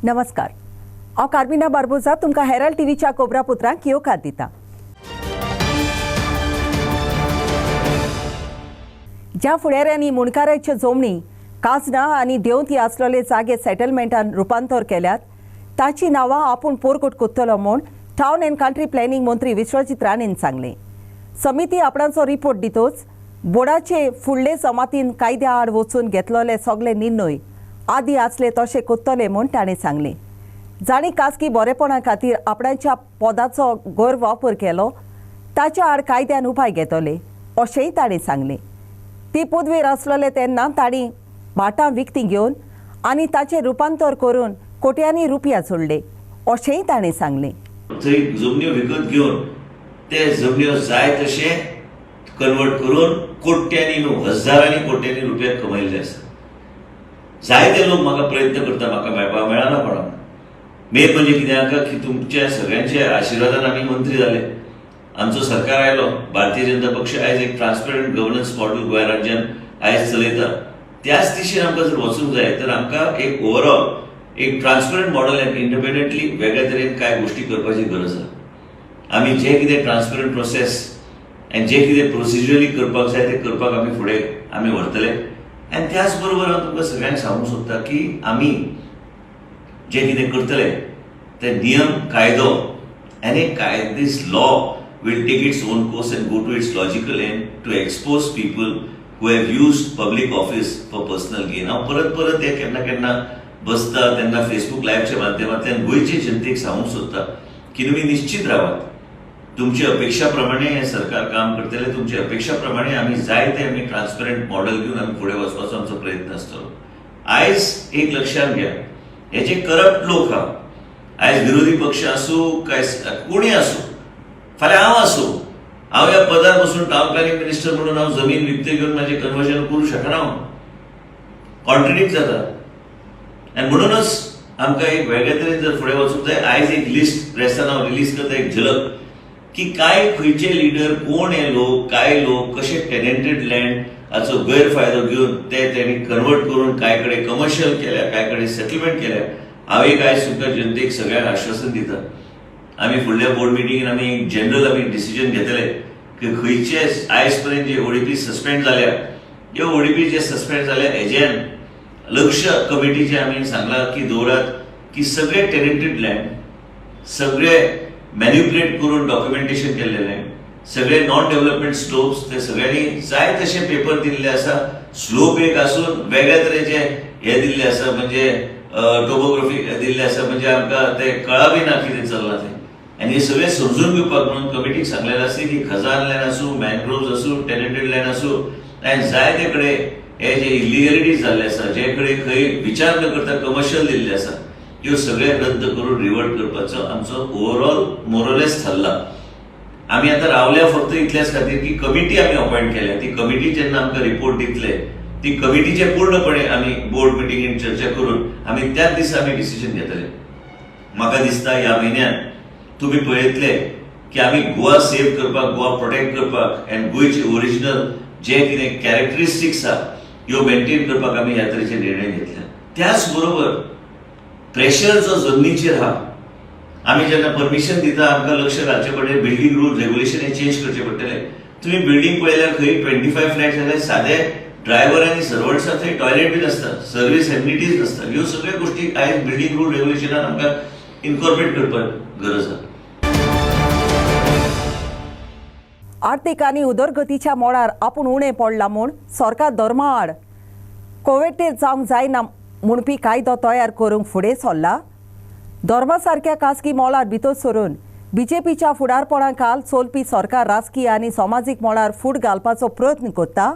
नमस्कार. हांव कार्मिना बार्बोजा तुमकां हेराल्ड टीव्हीच्या कोबरा पुत्रांक येवकार दिता. ज्या फुडाऱ्यांनी मुणकारांच्यो जमनी काजना आनी देंवती आसलेले जागे सेटलमेंटान रुपांतर केल्यात ताची नांवां आपूण पोरगोट कोत्तलो म्हूण टावन एंड कंट्री प्लॅनिंग मंत्री विश्वजीत राणेन सांगलें. समिती आपणाचो रिपोर्ट दितोच बोर्डाचे फुडले जमातीन कायद्या आड वचून घेतलेले सगळे निर्णय आदी आसले तशें कोत्तले म्हूण ताणें सांगलें. जाणी खासगी बरेपणा खातीर आपणाच्या पदाचो गैरवापर केलो ताच्या आड कायद्यान उपाय घेतले अशेंय ताणें सांगलें. ती पदवेर आसलेले तेन्ना तांणी भाटां विकतीं घेवन आनी ताचें रुपांतर करून कोट्यांनी रुपया जोडले अशेंय ताणें सांगलें. थंय जमन्यो विकत घेवन ते जमन्यो जाय तशे कन्वर्ट करून कोट्यांनी न्हू हजारांनी कोट्यांनी रुपया कमयल्ले आसा. जायते लोक म्हाका प्रयत्न करता म्हाका मेळपाक मेळना पडना. मेन म्हणजे कित्याक की तुमच्या सगळ्यांच्या आशिर्वादान आमी मंत्री जाले. आमचो सरकार आयलो. भारतीय जनता पक्ष आयज एक ट्रान्सपरंट गव्हर्नन्स मॉडेल गोंय राज्यान आयज चलयता. त्याच दिशेन आमकां जर वचूंक जाय तर आमकां एक ओवरऑल एक ट्रान्सपरंट मॉडेल इंडिपेंडंटली वेगळ्या तरेन कांय गोश्टी करपाची गरज आसा. आमी जे कितें ट्रान्सपरंट प्रोसेस आनी जे कितें प्रोसिजरली करपाक जाय ते करपाक आमी फुडें आमी व्हरतले. आनी त्याच बरोबर हांव तुमकां सगळ्यांक सांगूंक सोदता की आमी जे कितें करतले ते नियम कायदो आनी दीस law will take its own course and go to its logical end to expose people who have used public office for personal gain. हांव परत हे केन्ना बसता तेन्ना फेसबुक लायव्हच्या माध्यमांतल्यान गोंयचे जनतेक सांगूंक सोदता की तुमी निश्चित रावात. तुमची अपेक्षा प्रमाणे हे सरकार काम करतले. तुमची अपेक्षा प्रमाणे आमी जाय ते आमी ट्रान्सपरंट मॉडेल घेवन आमी फुडें वचपाचो आमचो प्रयत्न आसतलो. आयज एक लक्षात घ्या, हे जे करप्ट लोक आहा, आयज विरोधी पक्ष आसूं काय कोणी आसूं, फाल्यां हांव आसूं, हांव ह्या पदार बसून टावन प्लॅनिंग मिनिस्टर म्हणून हांव जमीन विकती घेवन म्हाजें कन्वर्जन करूं शकना. हांव कॉन्ट्रडिक्ट जाता. आनी म्हणूनच आमकां एक वेगळे तरेन जर फुडें वचूंक जाय. आयज एक लिस्ट प्रेसान हांव रिलीज करता, एक झलक की खंयचे लिडर कोण हे लोक, काय लोक कशे टेनेंटेड लँड हाचो गैरफायदो घेवन तेणी कन्वर्ट करून काय कडेन कमर्शियल केल्या, काय कडेन सेटलमेंट केल्या. हांव एक आयज तुमकां जनतेक सगळ्यांक आश्वासन दिता. आमी फुडल्या बोर्ड मिटिंगेन आमी एक जनरल आमी डिसिजन घेतले की खंयचे आयज पर्यंत जे ओडीपी सस्पेंड जाल्या, ह्यो ओडीपी जे सस्पेंड जाल्या हेजेन लक्ष कमिटीचे आमी सांगलां की दवरात की सगळे टेनेंटेड लँड, सगळे मॅन्युप्युलेट करून डॉक्युमेंटेशन केल्ले लँड, सगळे नॉन डेव्हलपमेंट स्लोप्स ते सगळ्यांनी जाय तशे पेपर दिल्ले आसा. स्लोप एक आसून वेगळ्या तरेचे हे दिल्ले आसा, म्हणजे टोपोग्राफी दिल्ले आसा, म्हणजे आमकां ते कळाबी ना कितें चल्लां तें. आनी हे सगळे समजून घेवपाक म्हणून कमिटीक सांगलेलें आसलें की खजान लँड आसूं, मॅनग्रोव्ज आसूं, टेनेंटेड लँड आसूं, आनी जाय ते कडेन हे जे इलिगॅलिटीज जाल्ले आसा, जे कडेन खंय विचार न करता कमर्शियल दिल्ले आसा, ह्यो सगळे रद्द करून रिवर्ट करपाचो आमचो ओवरऑल मोरलेस थारला. आमी आतां रावल्या फक्त इतल्याच खातीर की कमिटी आमी अपॉयंट केल्या. ती कमिटी जेन्ना आमकां रिपोर्ट दितले ती कमिटीचे पूर्णपणे आमी बोर्ड मिटिंगेन चर्चा करून आमी त्याच दिसा आमी डिसिजन घेतले. म्हाका दिसता ह्या म्हयन्यान तुमी पळयतले की आमी गोवा सेव्ह करपाक, गोवा प्रोटेक्ट करपाक आनी गोंयचे ओरिजिनल जे कितें कॅरेक्टरिस्टिक्स आसा ह्यो मेंटेन करपाक आमी ह्या तरेचे निर्णय घेतले. त्याच बरोबर प्रेशर जो जमनीचेर आहा, आमी जेन्ना परमिशन दिता आमकां लक्ष घालचें पडटलें. बिल्डींग रूल रेग्युलेशन हे चेंज करचे पडटले. तुमी बिल्डींग पळयल्यार खंय 25 फ्लॅट जाल्यार सादे ड्रायव्हर आनी सर्वंट्स थंय टॉयलेट बी नासता, सर्व्हिस एमिनिटीज नासता. ह्यो सगळ्यो गोश्टी आयज बिल्डींग रूल रेग्युलेशनान आमकां इन्कॉर्पोरेट करपाक गरज आसा. आर्थीक आनी उदरगतीच्या मोडार आपूण उणें पडला म्हूण सरकार धर्मा आड कोविड जावंक जायना म्हणपी कायदो तयार करूंक फुडें सरला. धर्मा सारक्या खासगी मोलार भितर सरून बीजेपीच्या फुडारपणा खाल चलपी सरकार राजकीय आनी समाजीक मोलार फूट घालपाचो प्रयत्न करता.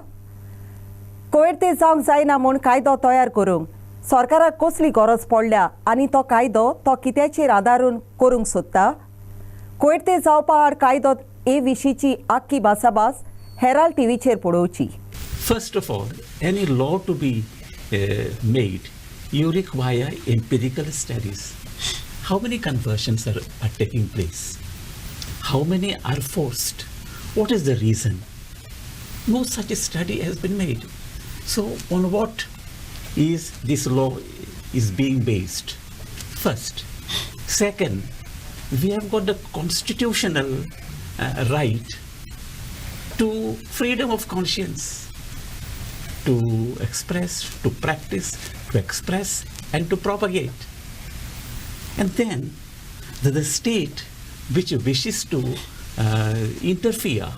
कोविड जावंक जायना म्हूण कायदो तयार करूंक सरकाराक कसली गरज पडल्या आनी तो कायदो तो कित्याचेर आदारून करूंक सोदता. कोविड जावपा आड कायदो हे विशींची आख्खी भासाभास हेराल्ड टीव्हीचेर पळोवची. First of all, any law to be made, you require empirical studies. How many conversions are taking place? How many are forced? What is the reason? No such study has been made. So on what is this law is being based? First. Second, we have got the constitutional right to freedom of conscience, to express, to practice, to express, and to propagate. And then the state which wishes to interfere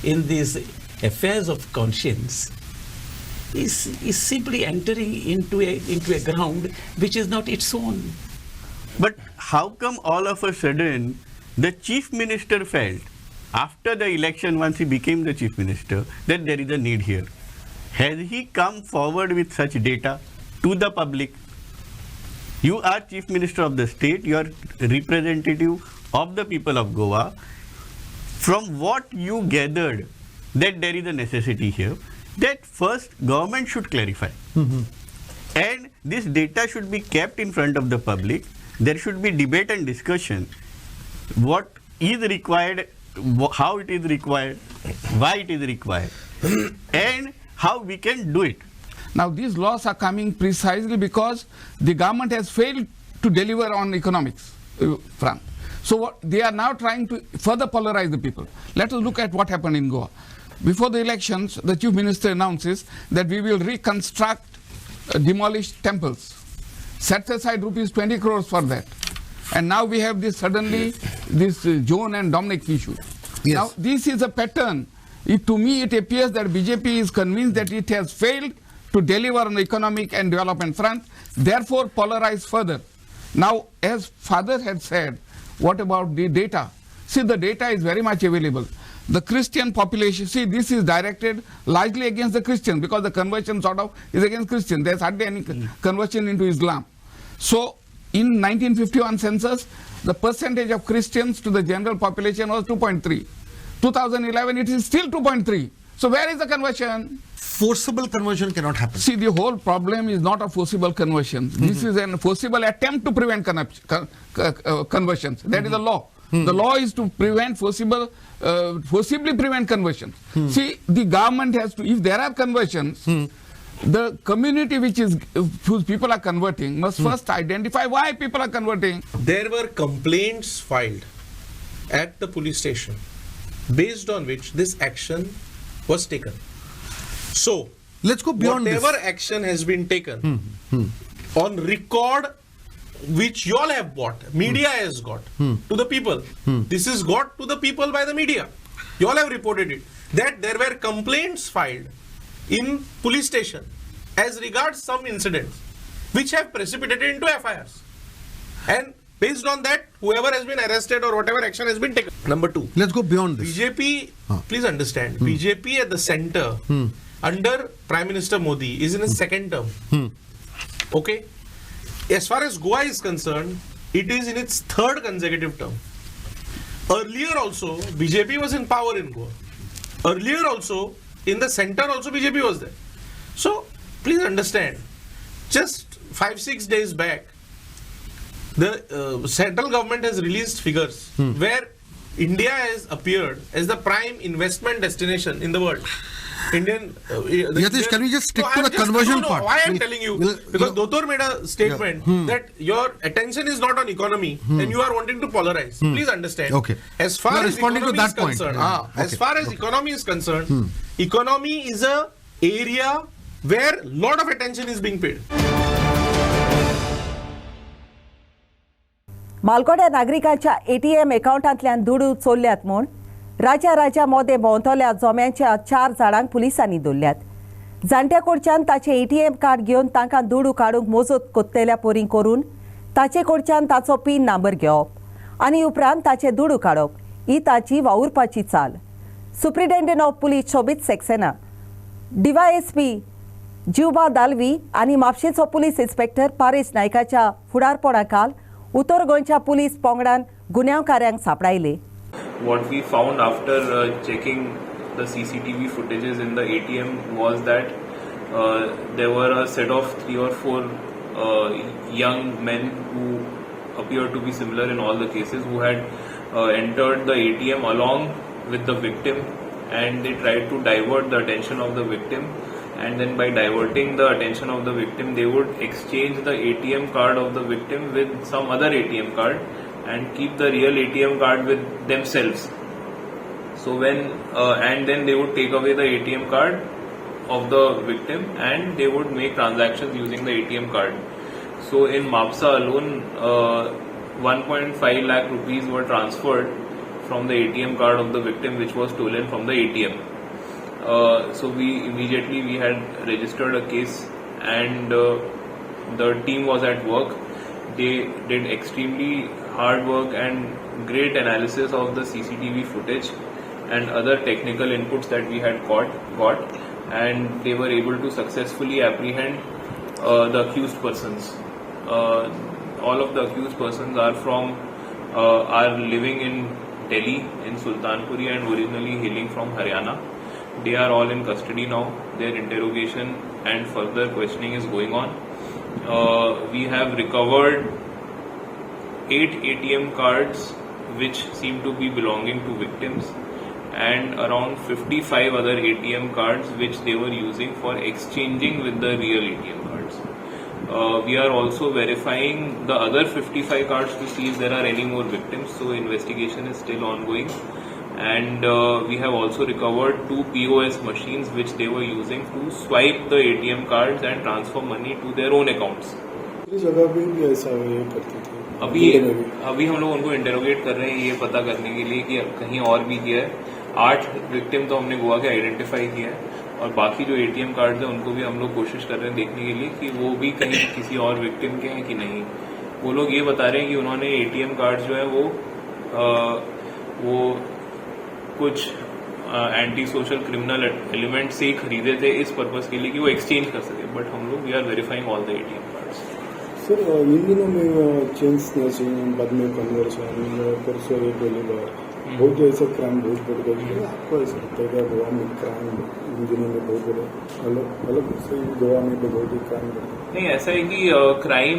in these affairs of conscience is simply entering into a ground which is not its own. But how come all of a sudden the chief minister felt after the election, once he became the chief minister, that there is a need here? Has he come forward with such data to the public? You are chief minister of the state, you are representative of the people of Goa. From what you gathered that there is a necessity here, that first government should clarify. And this data should be kept in front of the public. There should be debate and discussion. What is required, how it is required, why it is required, and how we can do it. Now these laws are coming precisely because the government has failed to deliver on economics front. So what they are now trying to further polarize the people. Let us look at what happened in Goa. Before the elections, the chief minister announces that we will reconstruct demolished temples. Sets aside rupees 20 crores for that. And now we have this suddenly, this Joan and Dominic issue. Yes. Now this is a pattern. To me it appears that BJP is convinced that it has failed to deliver on the economic and development front, therefore polarize further. Now as father had said, what about the data? See, the data is very much available. The Christian population, see, this is directed largely against the Christians because the conversion sort of is against Christians. There's hardly any conversion into Islam. So in 1951 census, the percentage of Christians to the general population was 2.3. 2011, it is still 2.3. So where is the conversion? Forcible conversion cannot happen. See, the whole problem is not a forcible conversion. This is a forcible attempt to prevent conversions. That is the law. The law is to prevent forcibly prevent conversions. See, the government has to, if there are conversions, the community whose people are converting must first identify why people are converting. There were complaints filed at the police station based on which this action was taken. So, Let's go beyond whatever this. action has been taken on record, which you all have bought, media has got to the people. This is got to the people by the media. You all have reported it. That there were complaints filed in police station as regards some incidents which have precipitated into FIRs. And based on that, whoever has been arrested or whatever action has been taken. Number two. Let's go beyond this. BJP, please understand, BJP at the center under Prime Minister Modi is in his second term. Okay? As far as Goa is concerned, it is in its third consecutive term. Earlier also, BJP was in power in Goa. Earlier also, in the center also BJP was there. So, please understand, just 5-6 days back, the central government has released figures where India has appeared as the prime investment destination in the world. Yatish, can we just stick to the conversion part? Why I'm telling you? Because Dotor made a statement that your attention is not on economy and you are wanting to polarize. Please understand. Okay. As far You are as responding to economy that is point. concerned, as Okay. far as economy is concerned, economy is a area where lot of attention is being paid. मालगोड्या नागरिकांच्या ATM अकाउंटांतल्यान दुडू चोरल्यात म्हूण राजा मोदे भोंवतल्या जोम्यांच्या 4 जाणांक पुलिसांनी दवरल्यात. जाणट्या कडच्यान ताचें ATM card घेवन तांकां दुडू काडूंक मोजत कोत्तेल्या पोरी करून ताचे कडच्यान ताचो पीन नंबर घेवप आनी उपरांत ताचें दुडू काडप ही ताची वावुरपाची चाल. Superintendent of police Shobhit Saxena, DYSP Jivba Dalvi आनी म्हापशेंचो पुलीस इन्स्पेक्टर पारेश नायकाच्या फुडारपणा खाल उत्तर गोंयच्या पुलीस पंगडान गुन्यांवकारांक सांपडायले. What we found after checking the CCTV footages in the ATM was that there were a set of 3 or 4 young men who appeared to be similar in all the cases, who had entered the ATM along with the victim, and they tried to divert the attention of the victim and then by diverting the attention of the victim, they would exchange the ATM card of the victim with some other ATM card and keep the real ATM card with themselves. So and then they would take away the ATM card of the victim and they would make transactions using the ATM card. So in Mapsa alone, 1.5 lakh rupees were transferred from the ATM card of the victim, which was stolen from the ATM. So we had registered a case, and the team was at work. They did extremely hard work and great analysis of the CCTV footage and other technical inputs that we had got, and they were able to successfully apprehend the accused persons. All of the accused persons are living in Delhi, in Sultanpuri, and originally hailing from Haryana. They are all in custody now. Their interrogation and further questioning is going on. We have recovered 8 ATM cards which seem to be belonging to victims, and around 55 other ATM cards which they were using for exchanging with the real ATM cards. We are also verifying the other 55 cards to see if there are any more victims, so investigation is still ongoing. And we have also recovered 2 POS machines which they were using to swipe the ATM cards and transfer money to their own accounts. अभी हम लोग उनको interrogate कर रहे हैं ये पता करने के लिए कि कहीं और भी किया है. 8 विक्टिम तो हमने गोवा के आइडेंटिफाई किया है, और बाकी जो ATM कार्ड्स हैं उनको भी हम लोग कोशिश कर रहे हैं देखने के लिए कि वो भी कहीं किसी और विक्टिम के हैं कि नहीं. वो लोग ये बता रहे हैं कि उन्होंने ATM कार्ड्स जो है वो कुछ एंटी सोशल क्रिमिनल एलिमेंट से ही खरीदे थे इस पर्पस के लिए कि वो एक्सचेंज कर सके. बट हम लोग we are verifying all the ATM cards. Sir इन दिनों में चेन स्नैचिंग, बाद में कन्वर्शन, परसों ये गोलीबार, बहुत ऐसा क्राइम बहुत बढ़ गई है. आपको ऐसा लगता है कि गोवा में क्राइम इन दिनों में बहुत बड़ा अलग से गोवा में तो बहुत ही क्राइम नहीं. ऐसा है कि क्राइम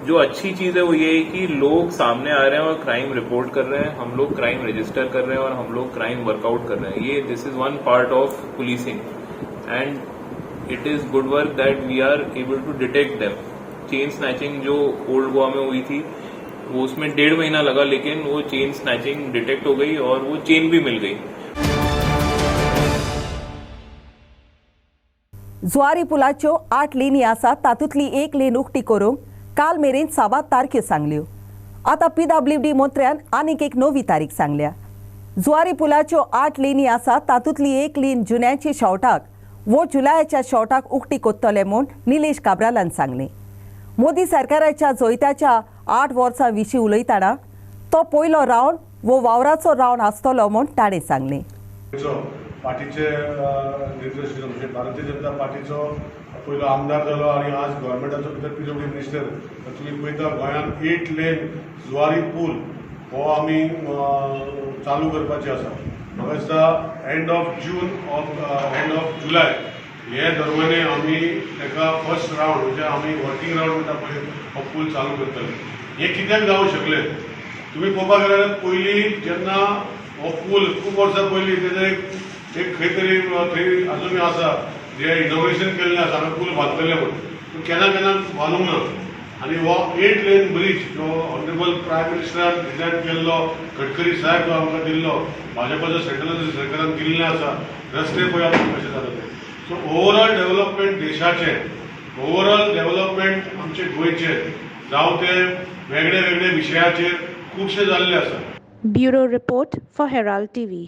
जो अच्छी चीज है वो ये है कि लोग सामने आ रहे हैं और क्राइम रिपोर्ट कर रहे हैं. हम लोग क्राइम रजिस्टर कर रहे हैं और हम लोग क्राइम वर्कआउट कर रहे हैं. ये this is one part of policing, and it is good work that we are able to detect them. Chain snatching जो ओल्ड गोवा में हुई थी वो उसमें 1.5 महीना लगा, लेकिन वो चेन स्नैचिंग डिटेक्ट हो गई और वो चेन भी मिल गई. जुवारी पुलाच्यो 8 लेनी आसात, तातूंतली 1 लेन उक्ती करूंक काल मेरेन 7 तारख्यो सांगल्यो. आतां PWD मंत्र्यान आनीक एक नवी तारीख सांगल्या. जुवारी पुलाच्यो 8 लेनी आसात, तातूंतली 1 लेन जुन्याचे शेवटाक वो जुलयाच्या शेवटाक उक्ती कोत्तले म्हूण निलेश काब्रालान सांगलें. मोदी सरकाराच्या जोयत्याच्या 8 वर्सां विशीं उलयतना तो पयलो रावंड वो वावराचो रावंड आसतलो म्हूण ताणें सांगलें. पार्टीचे निर्देशन म्हणजे भारतीय जनता पार्टीचो पयलो आमदार जालो आनी आज गव्हर्मेंटाचो भितर PWD मिनिस्टर. तुमी पळयता गोंयांत 8 लेन जुवारी पूल हो आमी चालू करपाचे आसा. म्हाका दिसता एंड ऑफ जुलय हे दरम्यान आमी ताका फर्स्ट रावंड म्हणजे आमी वर्किंग रावंड म्हणटा पळय हो पूल चालू करतले. हे कित्याक जावंक शकलें? तुमी पळोवपाक गेल्यार पयलीं जेन्ना हो पूल खूब वर्सां पयलीं तेजे एक खंय तरी थंय अजूनय आसा जे इनोव्हेशन केल्लें आसा हांगा पूल बांदतले म्हणून, पूण केन्ना बांदूंक ना. आनी हो 8 लेन ब्रीज जो ऑनरेबल प्रायम मिनिस्टरान डिझायन केल्लो, गडकरी साहेब जो आमकां दिल्लो, भाजपाच्या सेंट्रल सरकारान दिल्ले आसा, रस्ते पळय आतां कशे जाता ते. सो ओवरऑल डेव्हलपमेंट देशाचें, ओवरऑल डेव्हलपमेंट आमचे गोंयचे जावं ते वेगळे वेगळे विशयाचेर खुबशे जाल्ले आसा. Bureau report for Herald TV.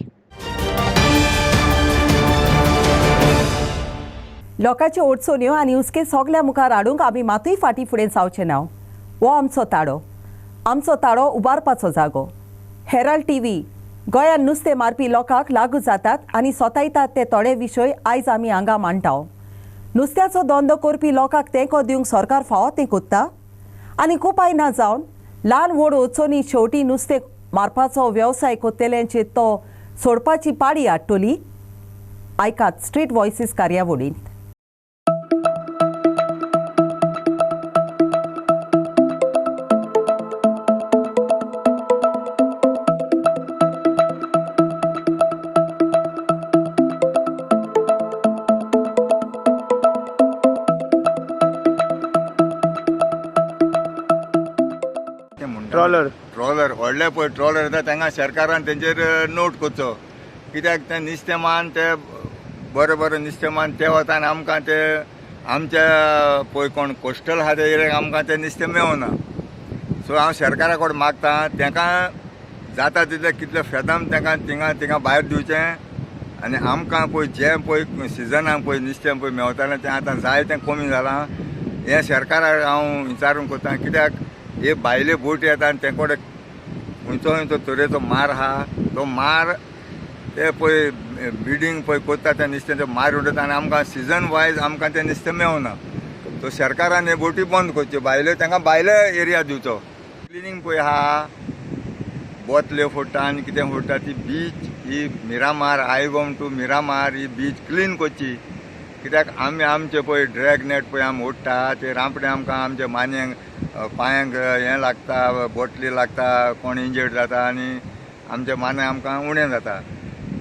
लोकांच्यो अडचण्यो आनी हुस्के सगल्या मुखार हाडूंक आमी मातूय फाटीं फुडें जावचें ना. हो आमचो ताळो उबारपाचो जागो. हेराल्ड TV गोंयांत नुस्तें मारपी लोकांक लागू जातात आनी सोतायतात ते थोडे विशय आयज आमी हांगा मांडटाव. नुस्त्याचो धंदो करपी लोकांक तेंको दिवंक सरकार फावो तें कोत्ता, आनी खूब आयना जावन ल्हान व्हड अडचणी शेवटी नुस्तें मारपाचो वेवसाय कोत्तेल्यांचेर तो सोडपाची पाडी हाडटली. आयकात स्ट्रीट व्हॉयसीस कार्यावळींत. जे पळय ट्रॉलर येता तांकां सरकारान तेंचेर नोट करचो कित्याक ते नुस्तेमान ते बरें बरें नुस्तेमान ते वता आनी आमकां ते आमच्या पळय कोण कोस्टल आहा ते एरियाक आमकां तें नुस्तें मेळना. सो हांव सरकारा कडेन मागतां तांकां जाता तितलें कितलें फेदम तांकां थिंगा भायर दिवचें आनी आमकां पळय जें पळय सिजनाक पळय नुस्तें पळय मेळटालें तें आतां जाय तें कमी जालां. हें सरकाराक हांव विचारून कोत्ता कित्याक हे भायले बोटी येता आनी ते कडेन खंयचो तरेचो मार आहा तो मार ते पळय बिडींग पळय कोत्ता तें नुस्तें तें मार उडयता आनी आमकां सिजन वायज आमकां तें नुस्तें मेळना. सो सरकारान हे बोटी बंद करच्यो भायल्यो तांकां भायले एरिया दिवचो. क्लिनींग पळय आहा बोतल्यो फोडटा आनी कितें फोडटा ती बीच ही मिरामार आयगोम टू मिरामार ही बीच क्लीन करची कित्याक आमी आमचे पळय ड्रॅग नेट पळय आमी ओडटा ते रांपणे आमकां आमच्या मान्यांक पांयांक हें लागता बोटली लागता कोण इंजर्ड जाता आनी आमच्या मान्यांक आमकां उणें जाता.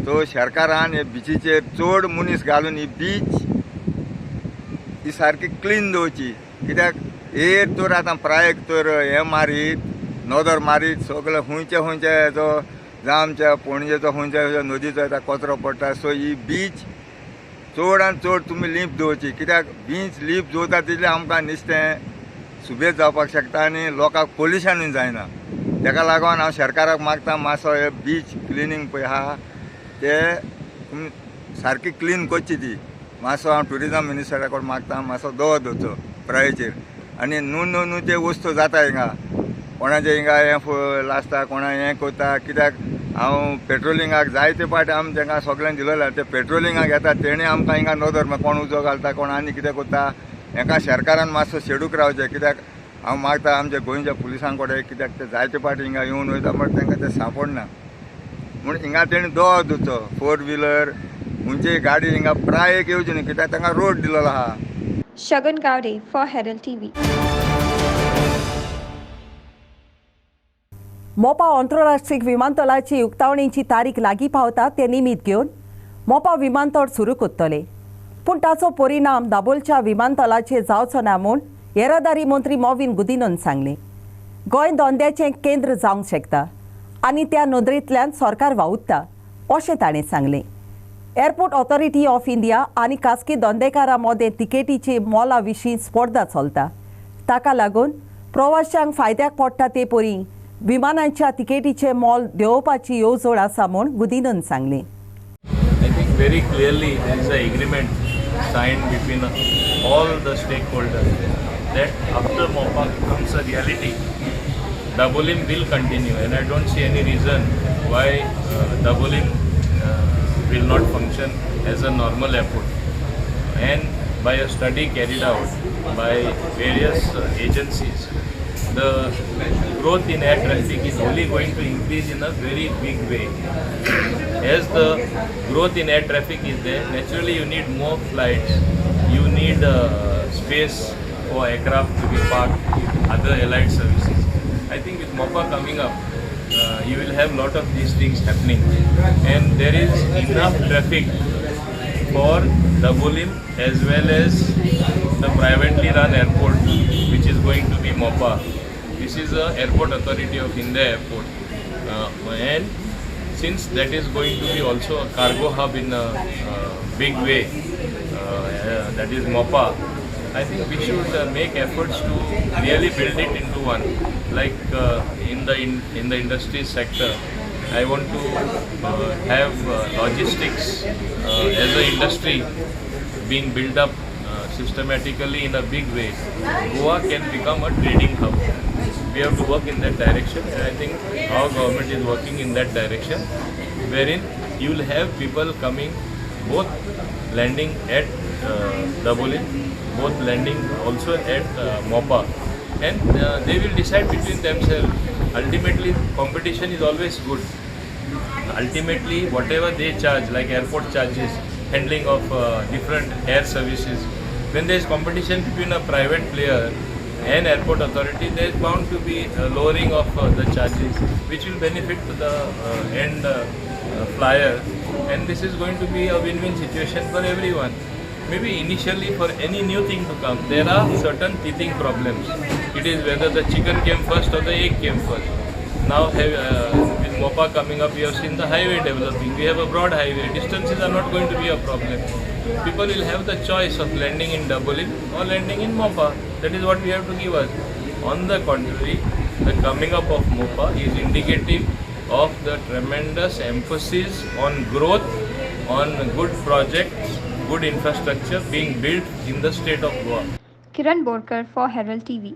सो सरकारान हे बिचीचेर चड मनीस घालून ही बीच ही सारकी क्लीन दवरची कित्याक एर तर आतां प्रायक तर हें मारीत नोदर मारीत सगळे खंयचे हेचो जावं आमच्या पणजेचो खंयच्या नदीचो येता कचरो पडटा. सो ही बीच चड आनी चड तुमी लीप दवरची कित्याक बीच लीप दवरता तितलें आमकां नुस्तें सुबेज जावपाक शकता आनी लोकांक पोल्युशनूय जायना. ताका लागून हांव सरकाराक मागता मातसो हे बीच क्लिनींग पळय आहा ते तुमी सारकी क्लीन करची ती. मातसो हांव ट्युरिजम मिनिस्टरा कडेन मागता मातसो दवरचो प्रायचेर आनी न्हू ते वस्तू जाता हिंगा कोणाचें हिंगा हें लासता कोणा हें करता कित्याक हांव पेट्रोलिंगाक जायते पाट आमी तांकां सगळ्यांक दिलेलें ते पेट्रोलिंगाक येता तेणी आमकां हिंगा नदर कोण उजो घालता कोण आनी कितें करता हेका सरकारान मातसो शेडूक रावचें कित्याक हांव मागता आमच्या गोंयच्या पुलिसां कडेन कित्याक ते जायते पाट हिंगा येवन वयता बट तांकां ते सांपडना म्हूण हिंगा तेणी दोर दिवचो 4 व्हिलर खंयची गाडी हिंगा प्रायेक येवची न्ही कित्याक तांकां रोड दिलेलो आहा. Shagun Gowde for Herald TV. मोपा आंतरराष्ट्रीय विमानतळाची उक्तावणेची तारीख लागीं पावता ते निमीत घेवन मोपा विमानतळ सुरू करतले पूण ताचो परिणाम दाबोलच्या विमानतळाचेर जावचो ना म्हूण येरादारी मंत्री मॉविन गुदिनोन सांगलें. गोंय धंद्याचें केंद्र जावंक शकता आनी त्या नदरेंतल्यान सरकार वावुरता अशें ताणें सांगलें. एअरपोर्ट ऑथॉरिटी ऑफ इंडिया आनी खासगी धंदेकारां मदें तिकेटीची मोला विशीं स्पर्धा चलता. ताका लागून प्रवाशांक फायद्याक पडटा ते परी विमानांच्या तिकेटीचें मोल देंवोवपाची येवजण आसा म्हूण गुदिनोन सांगलें. I think very clearly there is an agreement signed between all the stakeholders that after MOPA becomes a reality, Dabolim will continue, and I don't see any reason why Dabolim will not function as a normal airport. And by a study carried out by various agencies, the growth in air traffic is only going to increase in a very big way. As the growth in air traffic is there, naturally you need more flights, you need space for aircraft to be parked, other allied services. I think with MOPA coming up, you will have lot of these things happening, and there is enough traffic for Dabolim as well as the privately run airport which is going to be MOPA. This is a airport authority of India airport, and since that is going to be also a cargo hub in a big way, that is MOPA, I think we should make efforts to really build it into one. Like in the industry sector, I want to have logistics as an industry being built up systematically in a big way. Goa can become a trading hub. We have to work in that direction, and I think our government is working in that direction, wherein you will have people coming, both landing at Dabolim, both landing also at MOPA, and they will decide between themselves. Ultimately, competition is always good. Ultimately, whatever they charge, like airport charges, handling of different air services, when there is competition between a private player and airport authority, there is bound to be a lowering of the charges, which will benefit the end flyer, and this is going to be a win-win situation for everyone. Maybe initially for any new thing to come, there are certain teething problems. It is whether the chicken came first or the egg came first. Now with MOPA coming up, we have seen the highway developing. We have a broad highway. Distances are not going to be a problem. People will have the choice of landing in Dublin or landing in MOPA. That is what we have to give us. On the contrary, the coming up of MOPA is indicative of the tremendous emphasis on growth, on good projects, good infrastructure being built in the state of Goa. Kiran Borkar for Herald TV.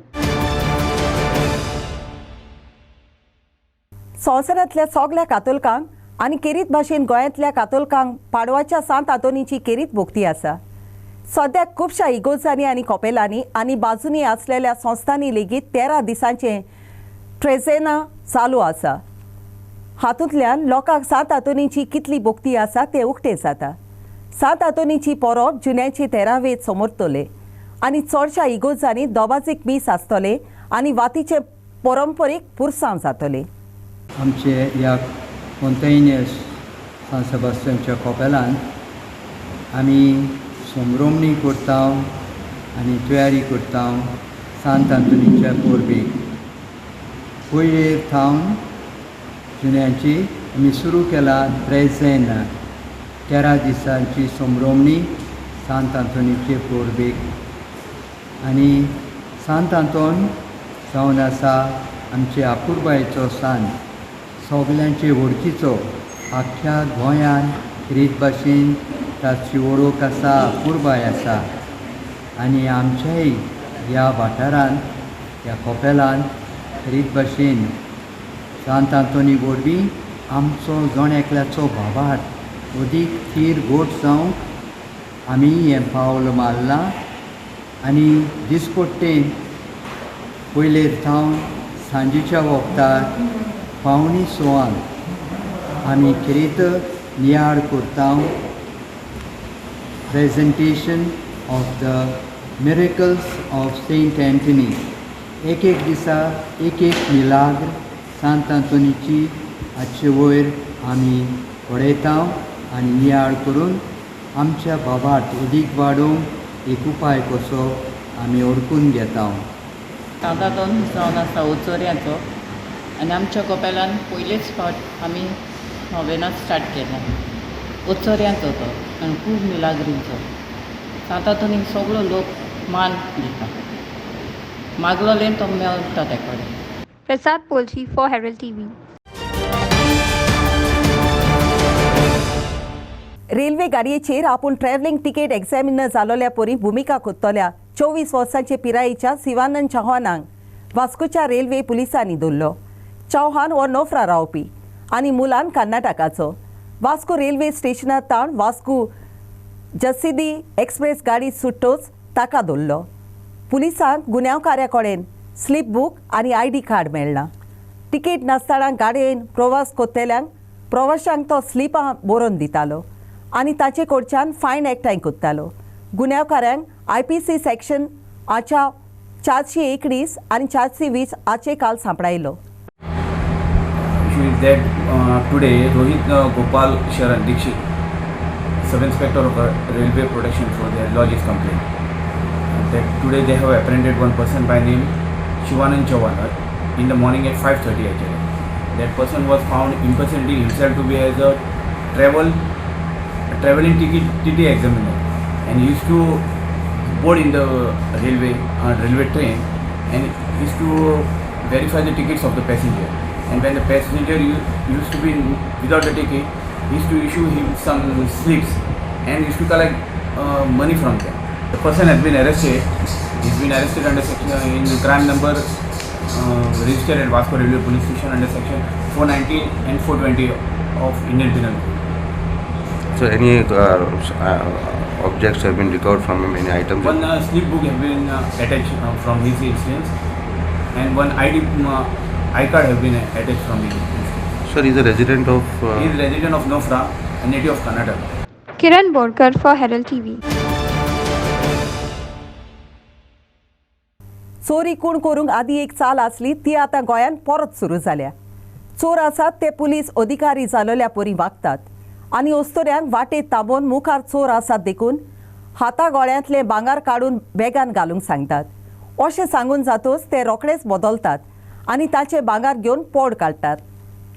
संवसारांतल्या सगळ्या कातोलकांक आनी केरीत भाशेन गोंयांतल्या कातोलकांक पाडवाच्या 7 आतोनीची केरीत भोगती आसा. सद्याक खुबशा इगोर्जांनी आनी कॉपेलांनी आनी बाजूंनी आसलेल्या संस्थांनी लेगीत 13 दिसांचे ट्रेझेना चालू आसा. हातूंतल्यान लोकांक 7 आतोनीची कितली भोगती आसा तें उक्तें जाता. 7 आतोनीची परब जुन्याचे 13वेक समोरतले आनी चडशा इगोर्जांनी दोबाजीक मीस आसतले आनी वातीचे परंपरीक पुरसांव जातले. आमचे ह्या कॉन्टेनियस सान सेबास्टियनच्या कॉपेलान आमी सोमरोमणी करता आनी तयारी करता सांत आंतोनीच्या परबेक. पयले थावन जुन्यांची आमी सुरू केला ट्रेझेना 13 दिसांची सोमरोमणी सांत आंतोनीचे परबेक. आनी सांत आंतोन जावन आसा आमचे आपुरबायेचो सान, सगल्यांचे वडकीचो. आख्या गोंयान रीत भाशेन ताची वळख आसा, आपुरबाय आसा. आनी आमच्याय ह्या वाठारांत ह्या कॉपेलान रीत भाशेन सांत आंतोनी वरवीं आमचो जण एकल्याचो भावार्थ अदीक थीर घोट जावंक आमी हें पावल मारलां. आनी दिसपट्टेन पयलेर थावन सांजेच्या वखदार पावणी 6 आमी किरीत नियाळ करता presentation of the miracles of Saint Antony. एक दिसा एक मिलाग्र सांत आंतोनीची हाचे वयर आमी पळयता आनी नियाळ करून आमच्या भावार्थ अदीक वाडोवंक एक उपाय कसो आमी ओळखून घेता. सांत आंतोन जावन आसा ओचोऱ्यांचो आनी आमच्या कॉपेलान पयलेच फावट आमी नोवेना स्टार्ट केला ओचोऱ्यांचो तो आनी खूब मिलाग्रींचो. सांत आंतोनीक सगळो लोक मान दिता. मागलोलें तो मेळटा तेका. Prasad Polchi for Herald TV. Railway गाडयेचेर आपूण ट्रॅव्हलिंग तिकेट एक्झामीन जालोल्या परी भुमिका कोत्तल्या 24 वर्सांचे पिरायेच्या शिवानंद चौहानांक वास्कोच्या रेल्वे पुलिसांनी धरलो. चौहान हो नोफ्रा रावपी आनी मुलान कर्नाटकाचो. वास्को रेल्वे स्टेशनार ताण वास्को जसिदी एक्सप्रेस गाडी सुट्टोच ताका धरलो. पुलिसांक गुन्यांवकाऱ्या कडेन स्लीप बूक आनी ID कार्ड मेळ्ळां. तिकेट नासतना गाडयेन प्रवास कोत्तेल्यांक प्रवाशांक तो स्लिपां बरोवन दितालो आनी ताचे कडच्यान फायन एकठांय कोत्तालो. गुन्यांवकाऱ्यांक IPC सेक्शन आच्या 419 आनी 420 आचे काल सांपडायलो. Today, Rohit Gopal Sharan Dixit, Sub-Inspector of Railway Protection for their lodged complaint. That today they have apprehended one person by name Shivanand Chauhan in the morning at 5:30 actually. That person was found impersonating himself to be as a traveling TT examiner, and he used to board in the railway train, and he used to verify the tickets of the passenger. And when the passenger used to be without the ticket, he used to issue him some slips and used to collect money from them. The person has been arrested. He's been arrested under section in crime number registered at Vasco Railway Police Station under section 419 and 420 of Indian Penal Code. So any objects have been recovered from him, any items? One slip book has been attached from his instance, and one I card has been attached from his instance. Sir, he is a resident of... He is a resident of Nofra, a native of Karnataka. Kiran Borkar for Herald TV. चोरी कूण करूंक आदी एक चाल आसली ती आतां गोंयान परत सुरू जाल्या. चोर आसात ते पुलीस अधिकारी जालोल्या परी वागतात आनी ओस्तोऱ्यांक वाटेत ताबोवन मुखार चोर आसात देखून हाता गळ्यांतले भांगार काडून बॅगान घालूंक सांगतात. अशें सांगून जातोच ते रोखडेच बदलतात आणि ताचे भांगार घेवन पोड काडटात.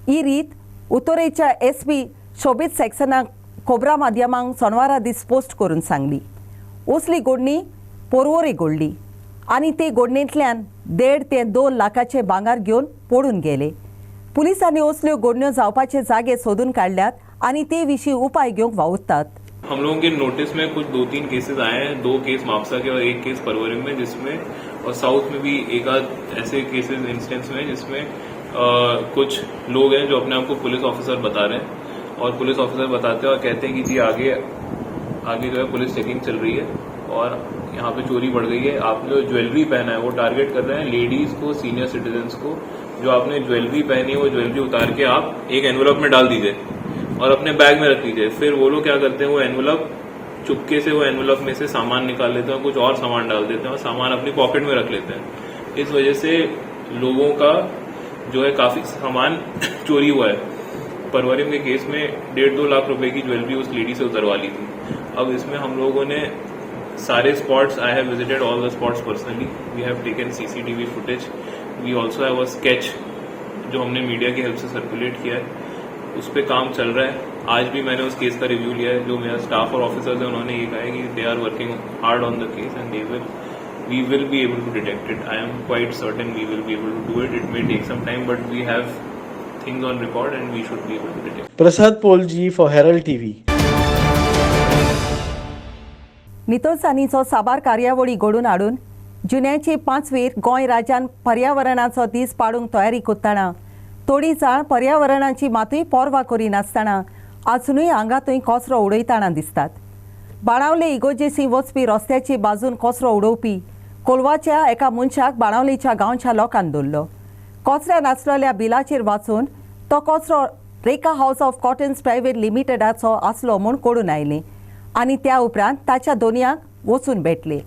ही रीत उत्तरेच्या SP शोभीत सेक्शनाक खोबरा माध्यमांक सोनवारा दीस पोस्ट करून सांगली. उसली गोडणी पोरवोरी गोडली आणि ते गोडणेंतल्यान 1.5 ते 2 लाखाचे भांगार घेवन पोडून गेले. पुलिसांनी असल्यो गोडण्यो जावपाचे जागे सोदून काढल्यात आणि ते विशीं उपाय घेवंक वावुरतात. हम लोगों के नोटिस में कुछ 2-3 केसेस आए हैं, 2 केस मापसा के और 1 केस परवरी में, जिसमें और साउथ में भी एक आध ऐसे केसेस इंस्टेंस में जिसमें कुछ लोग हैं जो अपने आप को पुलिस ऑफिसर बता रहे हैं और पुलिस ऑफिसर बताते हैं और कहते हैं कि जी आगे जो है पुलिस चेकिंग चल रही है और यहाँ पे चोरी बढ़ गई है. आपने जो ज्वेलरी पहना है वो टारगेट कर रहे हैं लेडीज को, सीनियर सिटीजन्स को. जो आपने ज्वेलरी पहनी है वो ज्वेलरी उतार के आप एक एनवेलप में डाल दीजिए और अपने बैग में रख लीजिए. फिर वो लोग क्या करते हैं, वो एनवेलप चुपके से वो एनवेलप में से सामान निकाल लेते हैं, कुछ और सामान डाल देते हैं और सामान अपनी पॉकेट में रख लेते हैं. इस वजह से लोगों का जो है काफी सामान चोरी हुआ है. परवरी के केस में 1.5-2 लाख रुपए की ज्वेलरी उस लेडी से उतरवा ली थी. अब इसमें हम लोगों ने सारे spots, I have visited all the spots personally. We have taken CCTV footage. We also have a sketch जो हमने मीडिया की हेल्प से सर्कुलेट किया है. उस पर काम चल रहा है. आज भी मैंने उस केस का रिव्यू लिया है. जो मेरा स्टाफ और ऑफिसर्स है उन्होंने ये कहा है कि they are working hard on the case end we will be able to detect it. I am quite certain we will be able to do it. It may take some time, but we have things on record and we should be able to detect. Prasad Polji for Herald TV. नितळसाणीचो साबार कार्यावळी घडोवन हाडून जुन्याचे 5वेर गोंय राज्यान पर्यावरणाचो दीस पाडूंक तयारी करतना थोडी जाण पर्यावरणाची मातूय पोरवा करी नासतना आजुनूय हांगातूय कचरो उडयताना दिसतात. बाणावले इगोजेसी वचपी रस्त्याची बाजून कचरो उडोवपी कोलवाच्या एका मनशाक बाणावलेच्या गांवच्या लोकांनी धरलो. कचऱ्यान आसलेल्या बिलाचेर वाचून तो कचरो रेखा हाऊस ऑफ कॉटन्स प्रायव्हेट लिमिटेडाचो आसलो म्हूण कळून आयलें आनी त्या उपरांत ताच्या दोनयांक वचून भेटले.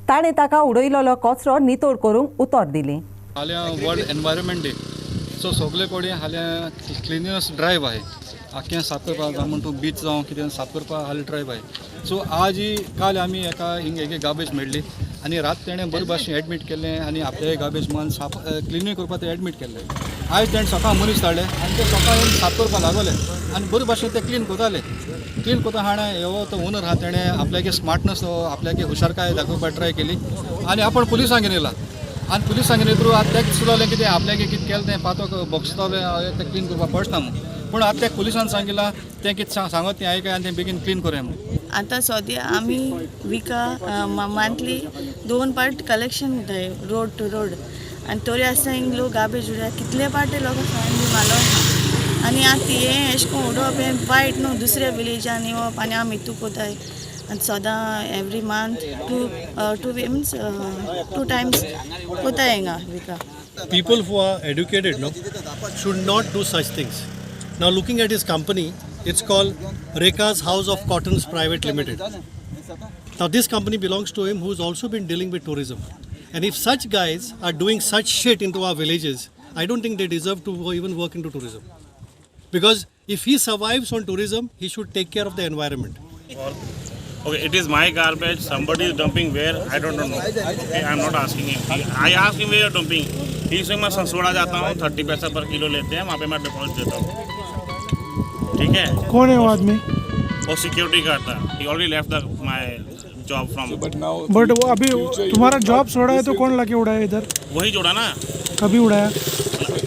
ताणें ताका उडयलोलो कचरो नितळ करूंक उतर दिलें. हाल्या वर्ल्ड एनवायरमेंट डे, सो सगळे कडेन हाल्या क्लिननेस ड्रायव्ह आहे. आख्खें साफ करपाक जावं म्हणून बीच जावं कितें साफ करपाक हाल्या ड्रायव्ह आहे. सो आज काल आमी एका हिंगे गार्बेज मेळ्ळी आनी रात तेणें बरे भाशेन एडमीट केल्लें आनी आपलें गार्बेज मान साफ क्लिनींग करपाक ते एडमीट केल्लें. आयज तेणें सकाळ मनीस धाडले आनी ते सकाळ येवन साफ करपाक लागले आनी बरे भाशेन ते क्लीन करताले. क्लीन करता हाणें ह्यो तो ओनर आहा तेणें आपल्यागे स्मार्टनस, आपल्यागे हुशारकाय दाखोवपाक ट्राय केली आनी आपण पुलिसांक घेवन येयला. आनी पुलिसांक घेवन थ्रू आतां तें सुद्दां कितें आपल्यागे कितें केलें तें पातोक बक्षतालें तें क्लीन करपाक पडटा म्हणून. पूण आतां त्या पुलिसान सांगिलां तें कितें सांगत तें आयकाय आनी तें बेगीन क्लीन करूया म्हणून. आतां सद्या आमी विका मंथली 2 पार्ट कलेक्शन करताय रोड टू रोड आनी तरी आसता हिंग लोक गार्बेज उडया कितले पार्टी लोक फायन बी मारलो आनी आतां हें अशें करून उडोवप हें वायट न्हू. दुसऱ्या विलेजान येवप आनी आमी हितू कोताय आनी सदां एवरी मंथ टू टायम्स कोताय हिंगा विका. People who are educated, no, should not do such things. Now looking at his company, it's called Rekha's House of Cottons Private Limited. Now this company belongs to him, who's also been dealing with tourism. And if such guys are doing such shit into our villages, I don't think they deserve to even work into tourism. Because if he survives on tourism, he should take care of the environment. Okay, it is my garbage. Somebody is dumping where? I don't know. Okay, I'm not asking him. I ask him where you're dumping. He says मैं संसोड़ा जाता हूँ, 30 पैसा पर kilo लेते हैं, वहाँ पे मैं deposit देता हूँ. ठीक है? कौन है वो आदमी? वो सिक्योरिटी गार्ड था. He already left my job from. But वो अभी तुम्हारा जॉब छोड़ा है तो कौन लाके उड़ाया इधर? वही जोड़ा ना. कभी उड़ाया?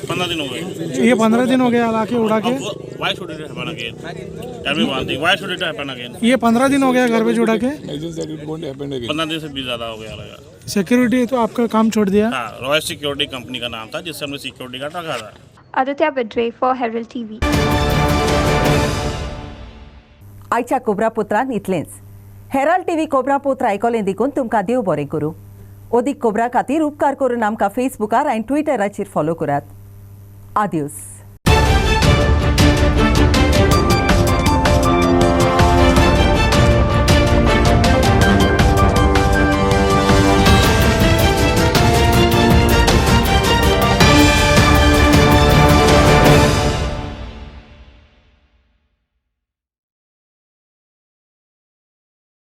15 दिन हो गए. ये 15 दिन हो गया लाके उड़ा के. Why should it happen again? Tell me one thing. Why should it happen again? ये 15 दिन हो गया गार्बेज उड़ा के. 15 दिन से भी ज्यादा हो गया. सिक्योरिटी तो आपका काम छोड़ दिया? हाँ, रॉयल सिक्योरिटी कंपनी का नाम था जिससे हमने सिक्योरिटी गार्ड रखा था. Aditya Bidre for Herald TV. आयच्या खोबरापुत्रान इतलेंच. हेराल्ड TV खोबरापुत्र आयकोलें देखून तुमकां देव बरें करूं. ओदीक खोबरा खातीर उपकार करून आमकां फेसबुकार आनी ट्विटराचेर फॉलो करात. आदियोस.